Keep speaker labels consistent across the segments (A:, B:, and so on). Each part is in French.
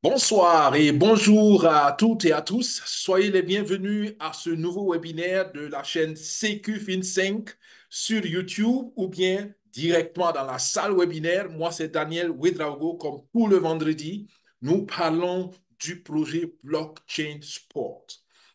A: Bonsoir et bonjour à toutes et à tous. Soyez les bienvenus à ce nouveau webinaire de la chaîne CQ FinSync sur YouTube ou bien directement dans la salle webinaire. Moi, c'est Daniel Ouedraogo. Comme tout le vendredi, nous parlons du projet Blockchain Sport.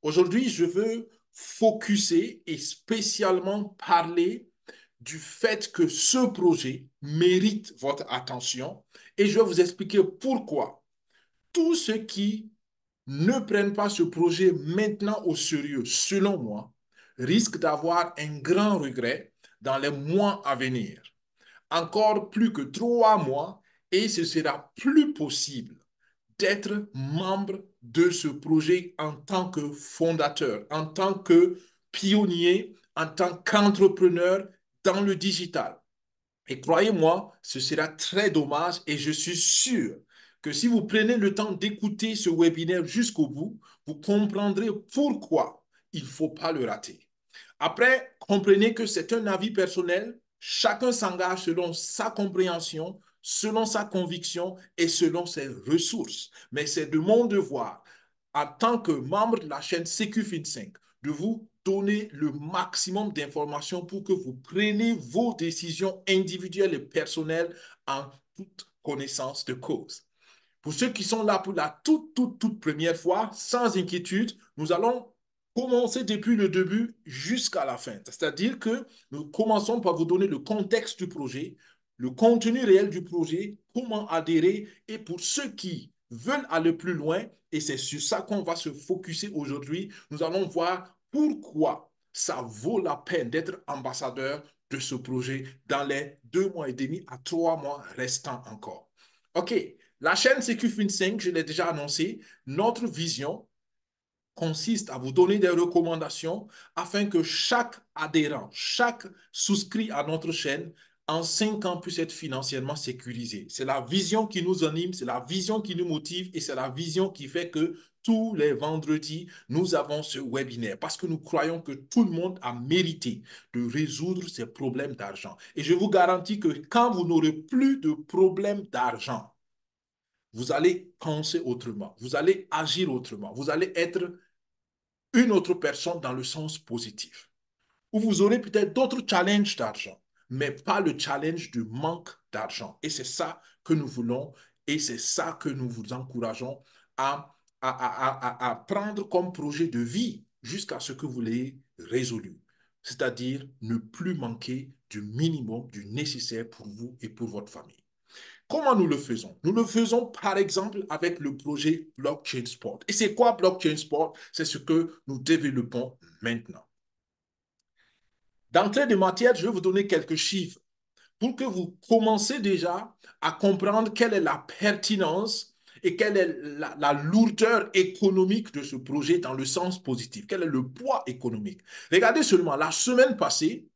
A: Aujourd'hui, je veux focuser et spécialement parler du fait que ce projet mérite votre attention et je vais vous expliquer pourquoi tous ceux qui ne prennent pas ce projet maintenant au sérieux, selon moi, risquent d'avoir un grand regret dans les mois à venir. Encore plus que 3 mois et ce sera plus possible d'être membre de ce projet en tant que fondateur, en tant que pionnier, en tant qu'entrepreneur dans le digital. Et croyez-moi, ce sera très dommage et je suis sûr que si vous prenez le temps d'écouter ce webinaire jusqu'au bout, vous comprendrez pourquoi il ne faut pas le rater. Après, comprenez que c'est un avis personnel. Chacun s'engage selon sa compréhension, selon sa conviction et selon ses ressources. Mais c'est de mon devoir, en tant que membre de la chaîne CQ FinSync, de vous donner le maximum d'informations pour que vous preniez vos décisions individuelles et personnelles en toute connaissance de cause. Pour ceux qui sont là pour la toute première fois, sans inquiétude, nous allons commencer depuis le début jusqu'à la fin. C'est-à-dire que nous commençons par vous donner le contexte du projet, le contenu réel du projet, comment adhérer, et pour ceux qui veulent aller plus loin, et c'est sur ça qu'on va se focuser aujourd'hui, nous allons voir pourquoi ça vaut la peine d'être ambassadeur de ce projet dans les 2 mois et demi à 3 mois restants encore. OK, la chaîne CQFin5, je l'ai déjà annoncé, notre vision consiste à vous donner des recommandations afin que chaque adhérent, chaque souscrit à notre chaîne, en 5 ans puisse être financièrement sécurisé. C'est la vision qui nous anime, c'est la vision qui nous motive et c'est la vision qui fait que tous les vendredis, nous avons ce webinaire parce que nous croyons que tout le monde a mérité de résoudre ses problèmes d'argent. Et je vous garantis que quand vous n'aurez plus de problèmes d'argent, vous allez penser autrement, vous allez agir autrement, vous allez être une autre personne dans le sens positif. Ou vous aurez peut-être d'autres challenges d'argent, mais pas le challenge du manque d'argent. Et c'est ça que nous voulons et c'est ça que nous vous encourageons à prendre comme projet de vie jusqu'à ce que vous l'ayez résolu. C'est-à-dire ne plus manquer du minimum, du nécessaire pour vous et pour votre famille. Comment nous le faisons? Nous le faisons par exemple avec le projet Blockchain Sport. Et c'est quoi Blockchain Sport? C'est ce que nous développons maintenant. D'entrée de matière, je vais vous donner quelques chiffres pour que vous commencez déjà à comprendre quelle est la pertinence et quelle est la lourdeur économique de ce projet dans le sens positif. Quel est le poids économique? Regardez seulement, la semaine passée,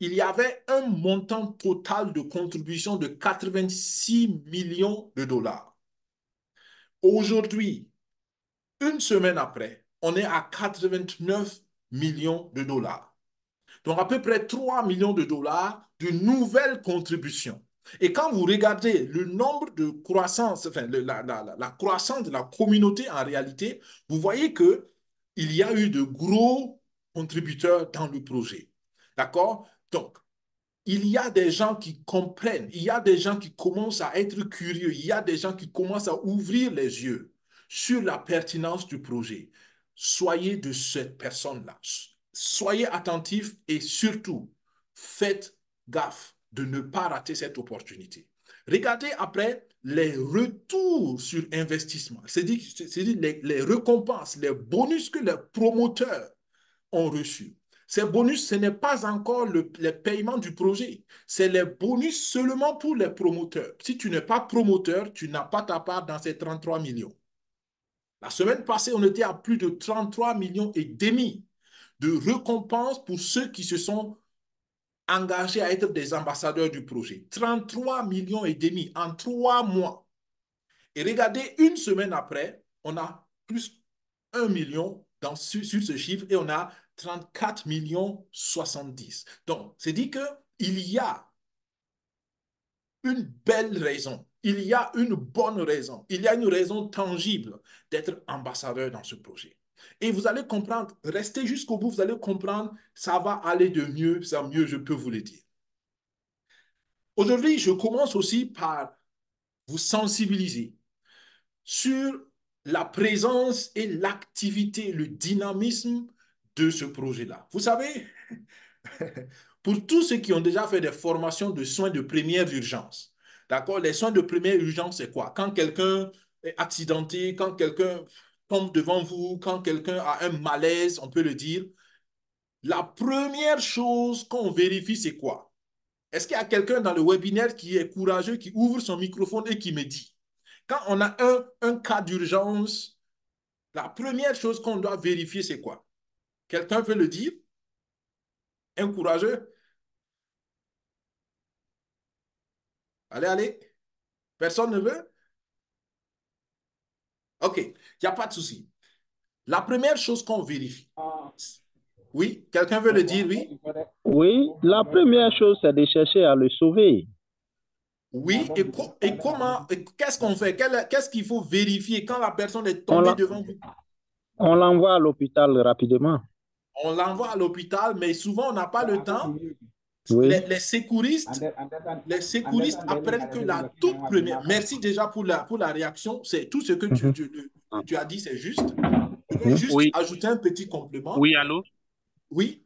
A: il y avait un montant total de contribution de 86 millions de dollars. Aujourd'hui, une semaine après, on est à 89 millions de dollars. Donc à peu près 3 millions de dollars de nouvelles contributions. Et quand vous regardez le nombre de croissance, enfin la croissance de la communauté en réalité, vous voyez que il y a eu de gros contributeurs dans le projet. D'accord? Donc, il y a des gens qui comprennent, il y a des gens qui commencent à être curieux, il y a des gens qui commencent à ouvrir les yeux sur la pertinence du projet. Soyez de cette personne-là. Soyez attentifs et surtout, faites gaffe de ne pas rater cette opportunité. Regardez après les retours sur investissement, c'est-à-dire les récompenses, les bonus que les promoteurs ont reçu. Ces bonus, ce n'est pas encore les paiements du projet. C'est les bonus seulement pour les promoteurs. Si tu n'es pas promoteur, tu n'as pas ta part dans ces 33 millions. La semaine passée, on était à plus de 33 millions et demi de récompenses pour ceux qui se sont engagés à être des ambassadeurs du projet. 33 millions et demi en 3 mois. Et regardez, une semaine après, on a plus 1 million sur ce chiffre et on a 34 millions 70. Donc, c'est dit qu'il y a une belle raison il y a une bonne raison, il y a une raison tangible d'être ambassadeur dans ce projet. Et vous allez comprendre, restez jusqu'au bout, vous allez comprendre, ça va aller de mieux en mieux, je peux vous le dire. Aujourd'hui, je commence aussi par vous sensibiliser sur la présence et l'activité, le dynamisme de ce projet-là. Vous savez, pour tous ceux qui ont déjà fait des formations de soins de première urgence, d'accord, les soins de première urgence, c'est quoi? Quand quelqu'un est accidenté, quand quelqu'un tombe devant vous, quand quelqu'un a un malaise, on peut le dire, la première chose qu'on vérifie, c'est quoi? Est-ce qu'il y a quelqu'un dans le webinaire qui est courageux, qui ouvre son microphone et qui me dit, quand on a un cas d'urgence, la première chose qu'on doit vérifier, c'est quoi? Quelqu'un peut le dire? Un courageux? Allez, allez. Personne ne veut? OK, il n'y a pas de souci. La première chose qu'on vérifie, oui, quelqu'un veut le dire, oui?
B: Oui, la première chose, c'est de chercher à le sauver.
A: Oui, et comment, qu'est-ce qu'on fait? Qu'est-ce qu'il faut vérifier quand la personne est
B: On
A: tombée
B: l'en-
A: devant vous?
B: on l'envoie à l'hôpital rapidement.
A: On l'envoie à l'hôpital, mais souvent on n'a pas le temps.
B: Oui.
A: Les secouristes, les secouristes apprennent que la toute première, merci déjà pour la réaction, c'est tout ce que
B: Mhm.
A: tu as dit, c'est juste. Je vais
B: Mhm.
A: juste
C: Oui,
A: ajouter un petit complément.
C: oui, allô?
A: Oui,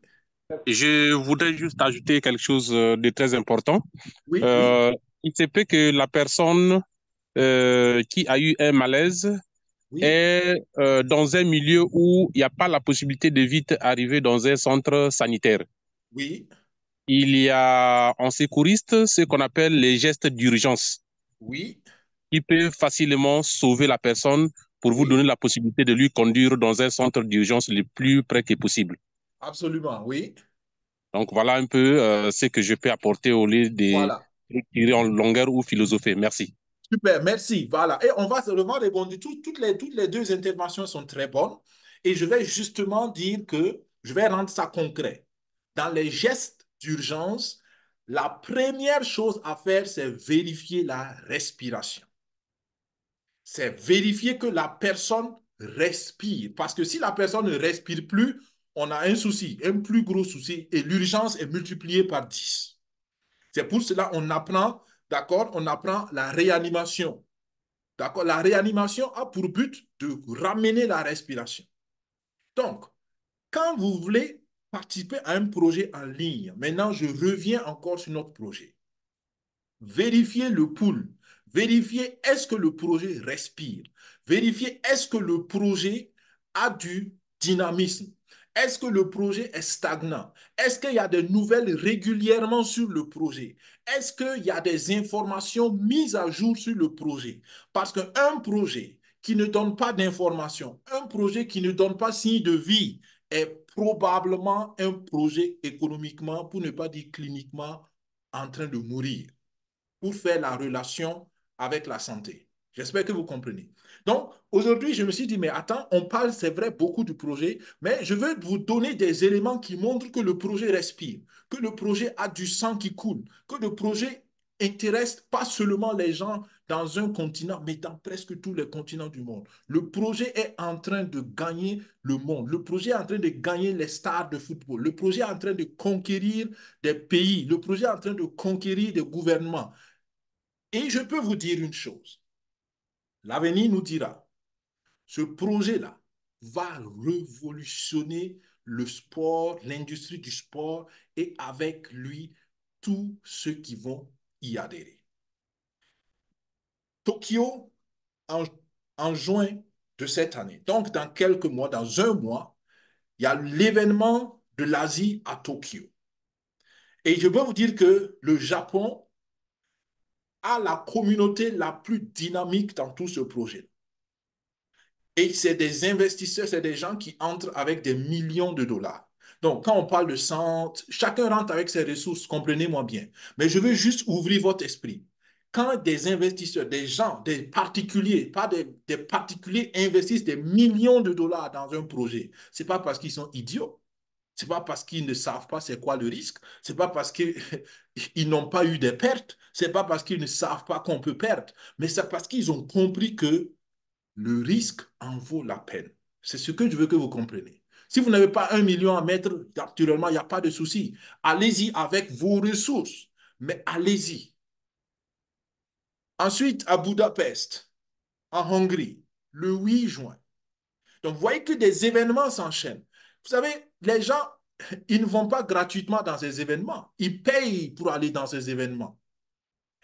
C: Je voudrais juste ajouter quelque chose de très important.
A: oui, oui,
C: Euh, il se peut que la personne qui a eu un malaise
A: oui,
C: est dans un milieu où il n'y a pas la possibilité de vite arriver dans un centre sanitaire.
A: oui,
C: Il y a en secouriste ce qu'on appelle les gestes d'urgence
A: oui,
C: qui peuvent facilement sauver la personne pour vous donner
A: oui,
C: la possibilité de lui conduire dans un centre d'urgence le plus près que possible.
A: absolument, oui.
C: Donc voilà un peu ce que je peux apporter au lieu de
A: Voilà.
C: tirer en longueur ou philosopher. Merci.
A: Super, merci. Voilà. Et on va rebondir. Toutes les deux interventions sont très bonnes. Et je vais justement dire que je vais rendre ça concret. Dans les gestes d'urgence, la première chose à faire, c'est vérifier la respiration. C'est vérifier que la personne respire. Parce que si la personne ne respire plus, on a un souci, un plus gros souci, et l'urgence est multipliée par 10. C'est pour cela qu'on apprend, d'accord, on apprend la réanimation. D'accord? La réanimation a pour but de ramener la respiration. Donc, quand vous voulez participer à un projet en ligne, maintenant je reviens encore sur notre projet. Vérifiez le pool. Vérifiez est-ce que le projet respire. Vérifiez est-ce que le projet a du dynamisme. Est-ce que le projet est stagnant? Est-ce qu'il y a des nouvelles régulièrement sur le projet? Est-ce qu'il y a des informations mises à jour sur le projet? Parce qu'un projet qui ne donne pas d'informations, un projet qui ne donne pas signe de vie est probablement un projet économiquement, pour ne pas dire cliniquement, en train de mourir pour faire la relation avec la santé. J'espère que vous comprenez. Donc, aujourd'hui, je me suis dit, mais attends, on parle, c'est vrai, beaucoup du projet, mais je veux vous donner des éléments qui montrent que le projet respire, que le projet a du sang qui coule, que le projet intéresse pas seulement les gens dans un continent, mais dans presque tous les continents du monde. Le projet est en train de gagner le monde. Le projet est en train de gagner les stars de football. Le projet est en train de conquérir des pays. Le projet est en train de conquérir des gouvernements. Et je peux vous dire une chose, l'avenir nous dira, ce projet-là va révolutionner le sport, l'industrie du sport et avec lui tous ceux qui vont y adhérer. Tokyo, en, en juin de cette année, donc dans quelques mois, dans un mois, il y a l'événement de l'Asie à Tokyo. Et je peux vous dire que le Japon a la communauté la plus dynamique dans tout ce projet. Et c'est des investisseurs, c'est des gens qui entrent avec des millions de dollars. Donc, quand on parle de centre, chacun rentre avec ses ressources, comprenez-moi bien. Mais je veux juste ouvrir votre esprit. Quand des investisseurs, des gens, des particuliers, pas des particuliers investissent des millions de dollars dans un projet, ce n'est pas parce qu'ils sont idiots. Ce n'est pas parce qu'ils ne savent pas c'est quoi le risque. Ce n'est pas parce qu'ils n'ont pas eu des pertes. Ce n'est pas parce qu'ils ne savent pas qu'on peut perdre. Mais c'est parce qu'ils ont compris que le risque en vaut la peine. C'est ce que je veux que vous compreniez. Si vous n'avez pas 1 million à mettre, naturellement, il n'y a pas de souci. Allez-y avec vos ressources, mais allez-y. Ensuite, à Budapest, en Hongrie, le 8 juin. Donc, vous voyez que des événements s'enchaînent. Vous savez, les gens, ils ne vont pas gratuitement dans ces événements. Ils payent pour aller dans ces événements.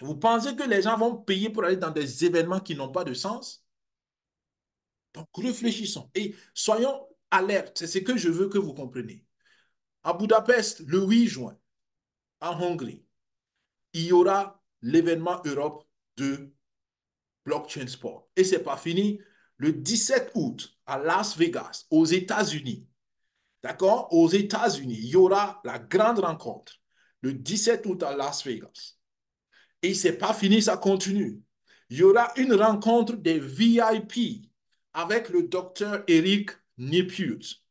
A: Vous pensez que les gens vont payer pour aller dans des événements qui n'ont pas de sens? Donc, réfléchissons et soyons alertes. C'est ce que je veux que vous compreniez. À Budapest, le 8 juin, en Hongrie, il y aura l'événement Europe de Blockchain Sport. Et ce n'est pas fini. Le 17 août, à Las Vegas, aux États-Unis, d'accord? Aux États-Unis, il y aura la grande rencontre. Le 17 août à Las Vegas. Et ce n'est pas fini, ça continue. Il y aura une rencontre des VIP avec le docteur Eric Nepute.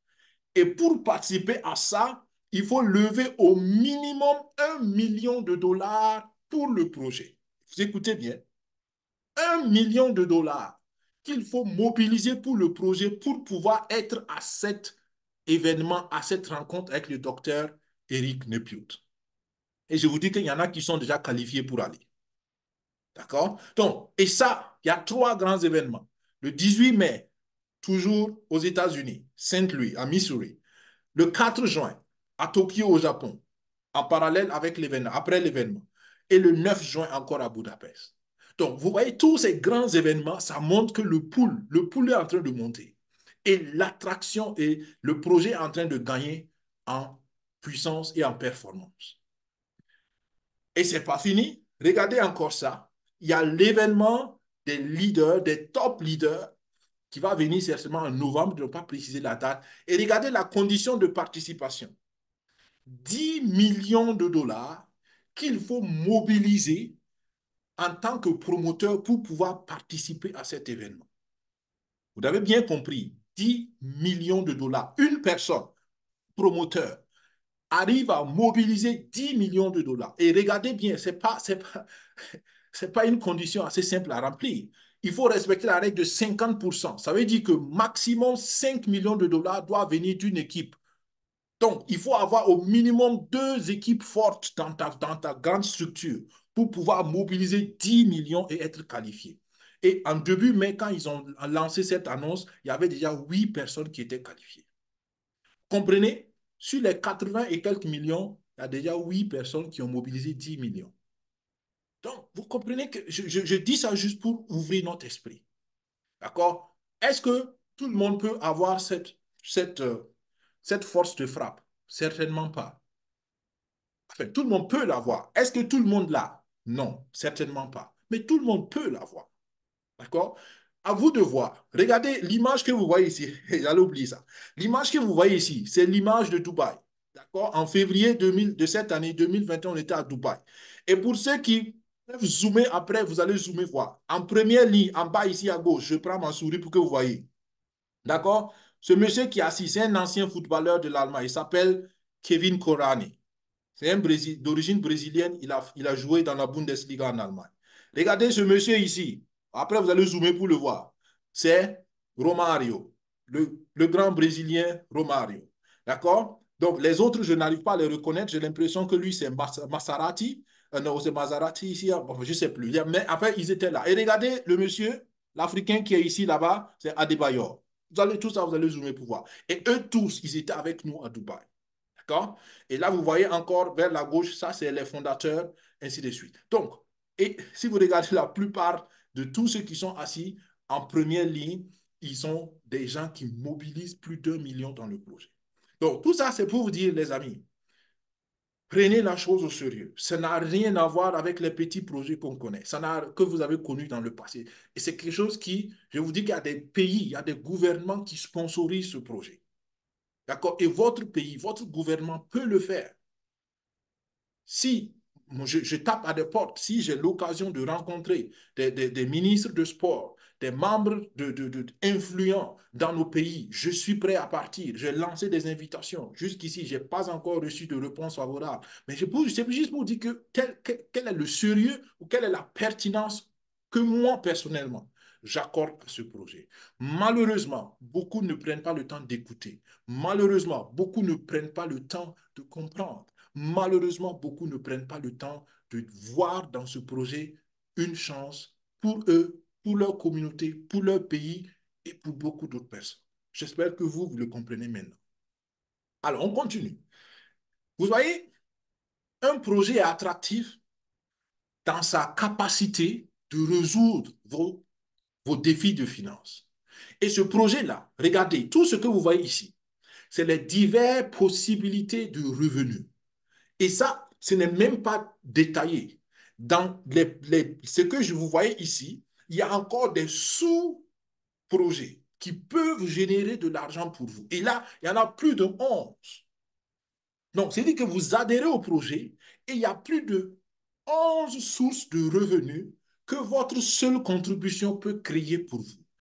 A: Et pour participer à ça, il faut lever au minimum 1 million de dollars pour le projet. Vous écoutez bien. 1 million de dollars qu'il faut mobiliser pour le projet pour pouvoir être à cet événement, à cette rencontre avec le docteur Eric Nepute. Et je vous dis qu'il y en a qui sont déjà qualifiés pour aller. D'accord? Donc, et ça, il y a 3 grands événements. Le 18 mai, toujours aux États-Unis, Saint-Louis, à Missouri. Le 4 juin, à Tokyo, au Japon, en parallèle avec l'événement, après l'événement. Et le 9 juin, encore à Budapest. Donc, vous voyez, tous ces grands événements, ça montre que le pool est en train de monter. Et l'attraction et le projet est en train de gagner en puissance et en performance. Et ce n'est pas fini. Regardez encore ça. Il y a l'événement des leaders, des top leaders, qui va venir certainement en novembre, je ne vais pas préciser la date. Et regardez la condition de participation. 10 millions de dollars qu'il faut mobiliser en tant que promoteur pour pouvoir participer à cet événement. Vous avez bien compris, 10 millions de dollars. Une personne, promoteur, arrive à mobiliser 10 millions de dollars. Et regardez bien, ce n'est pas une condition assez simple à remplir. Il faut respecter la règle de 50%. Ça veut dire que maximum 5 millions de dollars doivent venir d'une équipe. Donc, il faut avoir au minimum 2 équipes fortes dans ta grande structure pour pouvoir mobiliser 10 millions et être qualifié. Et en début mai, quand ils ont lancé cette annonce, il y avait déjà 8 personnes qui étaient qualifiées. Comprenez? Sur les 80 et quelques millions, il y a déjà 8 personnes qui ont mobilisé 10 millions. Donc, vous comprenez que je dis ça juste pour ouvrir notre esprit. D'accord? Est-ce que tout le monde peut avoir cette force de frappe? Certainement pas. Enfin, tout le monde peut l'avoir. Est-ce que tout le monde l'a? Non, certainement pas. Mais tout le monde peut l'avoir. D'accord? À vous de voir. Regardez l'image que vous voyez ici. J'allais oublier ça. L'image que vous voyez ici, c'est l'image de Dubaï. D'accord? En février 2000, de cette année 2021, on était à Dubaï. Et pour ceux qui peuvent zoomer après, vous allez zoomer voir. En première ligne, en bas ici à gauche, je prends ma souris pour que vous voyez. D'accord? Ce monsieur qui est assis, c'est un ancien footballeur de l'Allemagne. Il s'appelle Kevin Korani. C'est un d'origine brésilienne. Il a joué dans la Bundesliga en Allemagne. Regardez ce monsieur ici. Après, vous allez zoomer pour le voir. C'est Romario, le grand Brésilien Romario. D'accord? Donc, les autres, je n'arrive pas à les reconnaître. J'ai l'impression que lui, c'est Maserati. Non, c'est Maserati ici. Bon, je ne sais plus. Mais enfin, ils étaient là. Et regardez le monsieur, l'Africain qui est ici, là-bas, c'est Adebayor. Vous allez tout ça, vous allez zoomer pour voir. Et eux tous, ils étaient avec nous à Dubaï. D'accord? Et là, vous voyez encore vers la gauche, ça, c'est les fondateurs, ainsi de suite. Donc, et si vous regardez la plupart de tous ceux qui sont assis en première ligne, ils sont des gens qui mobilisent plus d'1 million dans le projet. Donc, tout ça, c'est pour vous dire, les amis, prenez la chose au sérieux. Ça n'a rien à voir avec les petits projets qu'on connaît, que vous avez connus dans le passé. Et c'est quelque chose qui, je vous dis qu'il y a des pays, il y a des gouvernements qui sponsorisent ce projet. D'accord? Et votre pays, votre gouvernement peut le faire. Si je tape à des portes, si j'ai l'occasion de rencontrer des ministres de sport, des membres influents dans nos pays. Je suis prêt à partir. J'ai lancé des invitations. Jusqu'ici, je n'ai pas encore reçu de réponse favorable. Mais c'est juste pour dire que quel est le sérieux ou quelle est la pertinence que moi, personnellement, j'accorde à ce projet. Malheureusement, beaucoup ne prennent pas le temps d'écouter. Malheureusement, beaucoup ne prennent pas le temps de comprendre. Malheureusement, beaucoup ne prennent pas le temps de voir dans ce projet une chance pour eux, pour leur communauté, pour leur pays et pour beaucoup d'autres personnes. J'espère que vous le comprenez maintenant. Alors, on continue. Vous voyez, un projet est attractif dans sa capacité de résoudre vos défis de finances. Et ce projet-là, regardez, tout ce que vous voyez ici, c'est les diverses possibilités de revenus. Et ça, ce n'est même pas détaillé. Dans ce que je vous voyais ici, il y a encore des sous-projets qui peuvent générer de l'argent pour vous. Et là, il y en a plus de 11. Donc, c'est-à-dire que vous adhérez au projet et il y a plus de 11 sources de revenus que votre seule contribution peut créer pour vous.